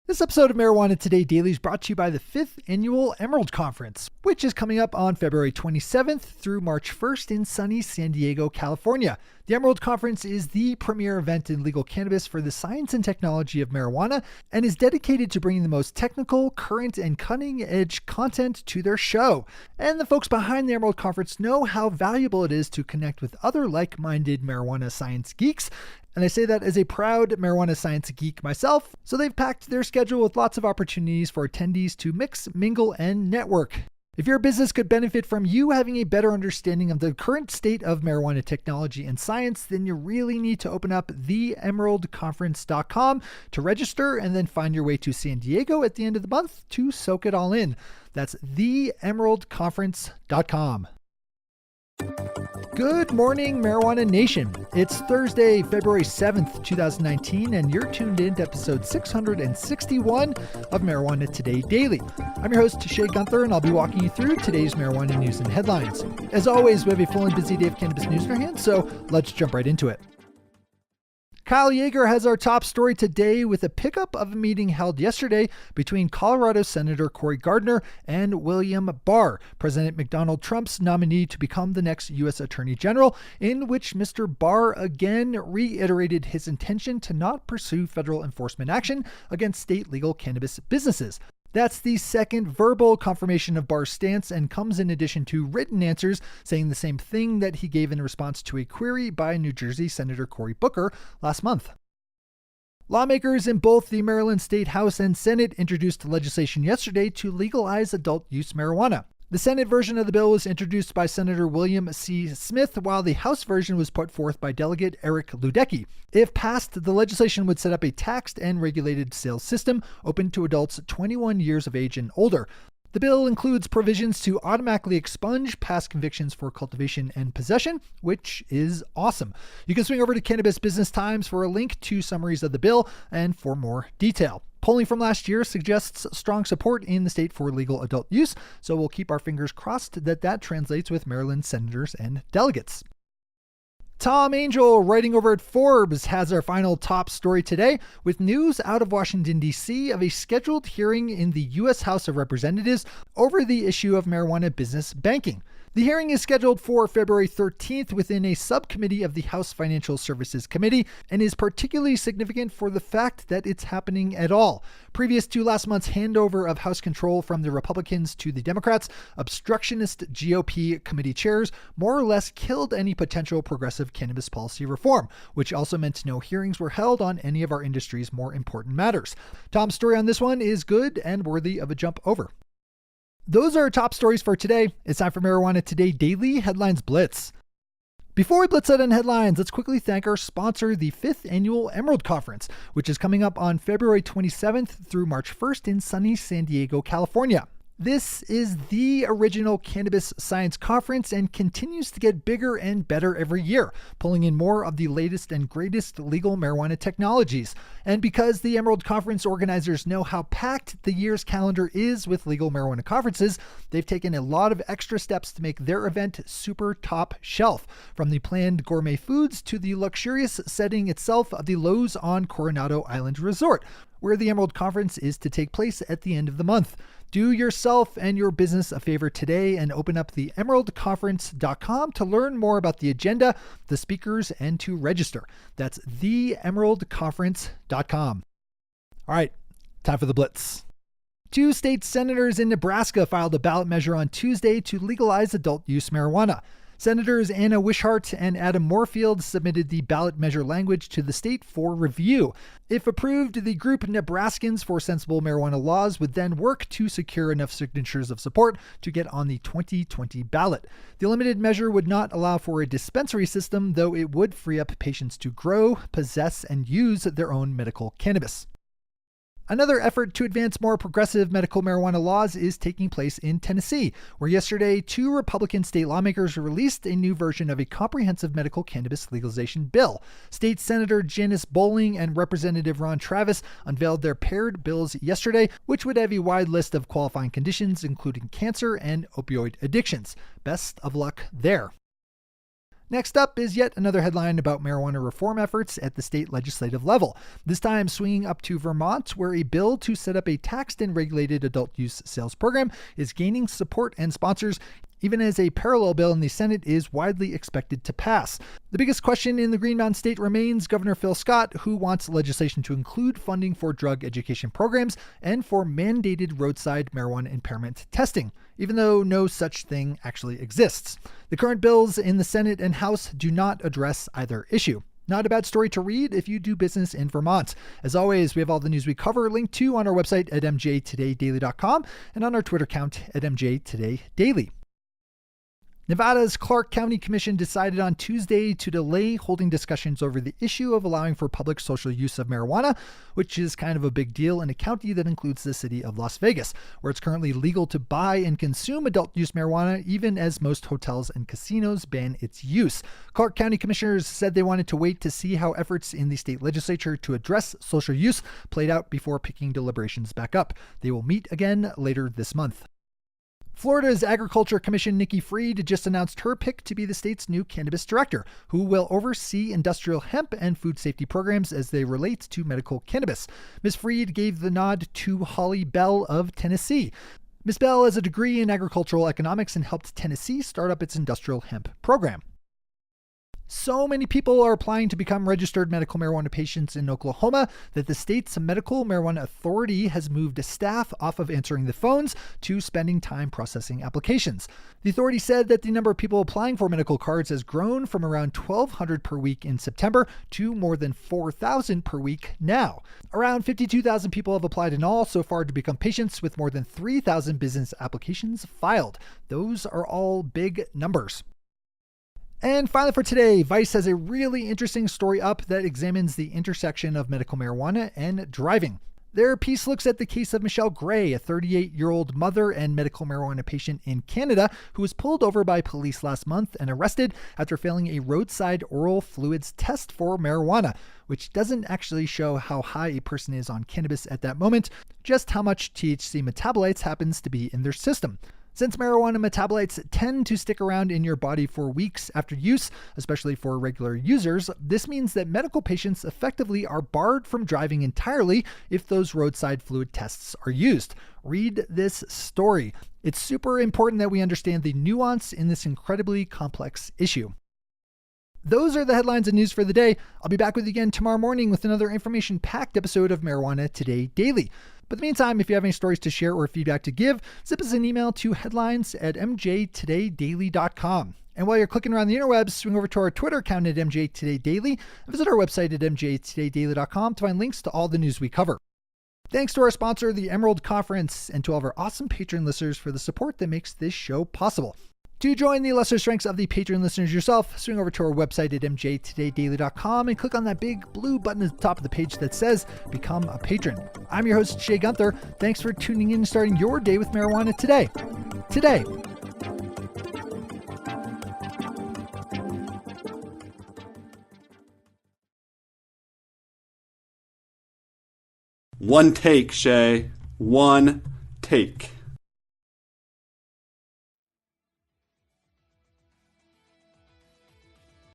This episode of Marijuana Today Daily is brought to you by the 5th Annual Emerald Conference, which is coming up on February 27th through March 1st in sunny San Diego, California. The Emerald Conference is the premier event in legal cannabis for the science and technology of marijuana and is dedicated to bringing the most technical, current, and cutting-edge content to their show. And the folks behind the Emerald Conference know how valuable it is to connect with other like-minded marijuana science geeks. And I say that as a proud marijuana science geek myself, so they've packed their schedule with lots of opportunities for attendees to mix, mingle, and network. If your business could benefit from you having a better understanding of the current state of marijuana technology and science, then you really need to open up theemeraldconference.com to register and then find your way to San Diego at the end of the month to soak it all in. That's theemeraldconference.com. Good morning, Marijuana Nation. It's Thursday, February 7th, 2019, and you're tuned in to episode 661 of Marijuana Today Daily. I'm your host, Shay Gunther, and I'll be walking you through today's marijuana news and headlines. As always, we have a full and busy day of cannabis news in our hands, so let's jump right into it. Kyle Yeager has our top story today with a pickup of a meeting held yesterday between Colorado Senator Cory Gardner and William Barr, President Donald Trump's nominee to become the next U.S. Attorney General, in which Mr. Barr again reiterated his intention to not pursue federal enforcement action against state legal cannabis businesses. That's the second verbal confirmation of Barr's stance and comes in addition to written answers saying the same thing that he gave in response to a query by New Jersey Senator Cory Booker last month. Lawmakers in both the Maryland State House and Senate introduced legislation yesterday to legalize adult use marijuana. The Senate version of the bill was introduced by Senator William C. Smith, while the House version was put forth by Delegate Eric Ludecki. If passed, the legislation would set up a taxed and regulated sales system open to adults 21 years of age and older. The bill includes provisions to automatically expunge past convictions for cultivation and possession, which is awesome. You can swing over to Cannabis Business Times for a link to summaries of the bill and for more detail. Polling from last year suggests strong support in the state for legal adult use, so we'll keep our fingers crossed that translates with Maryland senators and delegates. Tom Angel, writing over at Forbes, has our final top story today with news out of Washington, D.C. of a scheduled hearing in the U.S. House of Representatives over the issue of marijuana business banking. The hearing is scheduled for February 13th within a subcommittee of the House Financial Services Committee and is particularly significant for the fact that it's happening at all. Previous to last month's handover of House control from the Republicans to the Democrats, obstructionist GOP committee chairs more or less killed any potential progressive cannabis policy reform, which also meant no hearings were held on any of our industry's more important matters. Tom's story on this one is good and worthy of a jump over. Those are our top stories for today. It's time for Marijuana Today Daily Headlines Blitz. Before we blitz out on headlines, let's quickly thank our sponsor, the 5th Annual Emerald Conference, which is coming up on February 27th through March 1st in sunny San Diego, California. This is the original cannabis science conference and continues to get bigger and better every year, pulling in more of the latest and greatest legal marijuana technologies. And because the Emerald Conference organizers know how packed the year's calendar is with legal marijuana conferences, they've taken a lot of extra steps to make their event super top shelf, from the planned gourmet foods to the luxurious setting itself of the Lowe's on Coronado Island Resort, where the Emerald Conference is to take place at the end of the month. Do yourself and your business a favor today and open up the emeraldconference.com to learn more about the agenda, the speakers, and to register. That's theemeraldconference.com. All right, time for the blitz. 2 state senators in Nebraska filed a ballot measure on Tuesday to legalize adult use marijuana. Senators Anna Wishart and Adam Moorfield submitted the ballot measure language to the state for review. If approved, the group Nebraskans for Sensible Marijuana Laws would then work to secure enough signatures of support to get on the 2020 ballot. The limited measure would not allow for a dispensary system, though it would free up patients to grow, possess, and use their own medical cannabis. Another effort to advance more progressive medical marijuana laws is taking place in Tennessee, where yesterday 2 Republican state lawmakers released a new version of a comprehensive medical cannabis legalization bill. State Senator Janice Bowling and Representative Ron Travis unveiled their paired bills yesterday, which would have a wide list of qualifying conditions, including cancer and opioid addictions. Best of luck there. Next up is yet another headline about marijuana reform efforts at the state legislative level, this time swinging up to Vermont, where a bill to set up a taxed and regulated adult use sales program is gaining support and sponsors, even as a parallel bill in the Senate is widely expected to pass. The biggest question in the Green Mountain State remains Governor Phil Scott, who wants legislation to include funding for drug education programs and for mandated roadside marijuana impairment testing, even though no such thing actually exists. The current bills in the Senate and House do not address either issue. Not a bad story to read if you do business in Vermont. As always, we have all the news we cover linked to on our website at mjtodaydaily.com and on our Twitter account at mjtodaydaily. Nevada's Clark County Commission decided on Tuesday to delay holding discussions over the issue of allowing for public social use of marijuana, which is kind of a big deal in a county that includes the city of Las Vegas, where it's currently legal to buy and consume adult use marijuana, even as most hotels and casinos ban its use. Clark County commissioners said they wanted to wait to see how efforts in the state legislature to address social use played out before picking deliberations back up. They will meet again later this month. Florida's Agriculture Commission Nikki Fried just announced her pick to be the state's new cannabis director, who will oversee industrial hemp and food safety programs as they relate to medical cannabis. Ms. Fried gave the nod to Holly Bell of Tennessee. Ms. Bell has a degree in agricultural economics and helped Tennessee start up its industrial hemp program. So many people are applying to become registered medical marijuana patients in Oklahoma that the state's medical marijuana authority has moved staff off of answering the phones to spending time processing applications. The authority said that the number of people applying for medical cards has grown from around 1,200 per week in September to more than 4,000 per week now. Around 52,000 people have applied in all so far to become patients, with more than 3,000 business applications filed. Those are all big numbers. And finally for today, Vice has a really interesting story up that examines the intersection of medical marijuana and driving. Their piece looks at the case of Michelle Gray, a 38-year-old mother and medical marijuana patient in Canada who was pulled over by police last month and arrested after failing a roadside oral fluids test for marijuana, which doesn't actually show how high a person is on cannabis at that moment, just how much THC metabolites happens to be in their system. Since marijuana metabolites tend to stick around in your body for weeks after use, especially for regular users, this means that medical patients effectively are barred from driving entirely if those roadside fluid tests are used. Read this story. It's super important that we understand the nuance in this incredibly complex issue. Those are the headlines and news for the day. I'll be back with you again tomorrow morning with another information-packed episode of Marijuana Today Daily. But in the meantime, if you have any stories to share or feedback to give, zip us an email to headlines@mjtodaydaily.com. And while you're clicking around the interwebs, swing over to our Twitter account at mjtodaydaily and visit our website at mjtodaydaily.com to find links to all the news we cover. Thanks to our sponsor, the Emerald Conference, and to all of our awesome Patreon listeners for the support that makes this show possible. To join the lesser strengths of the Patreon listeners yourself, swing over to our website at mjtodaydaily.com and click on that big blue button at the top of the page that says Become a Patron. I'm your host, Shay Gunther. Thanks for tuning in and starting your day with marijuana today. One take, Shay. One take.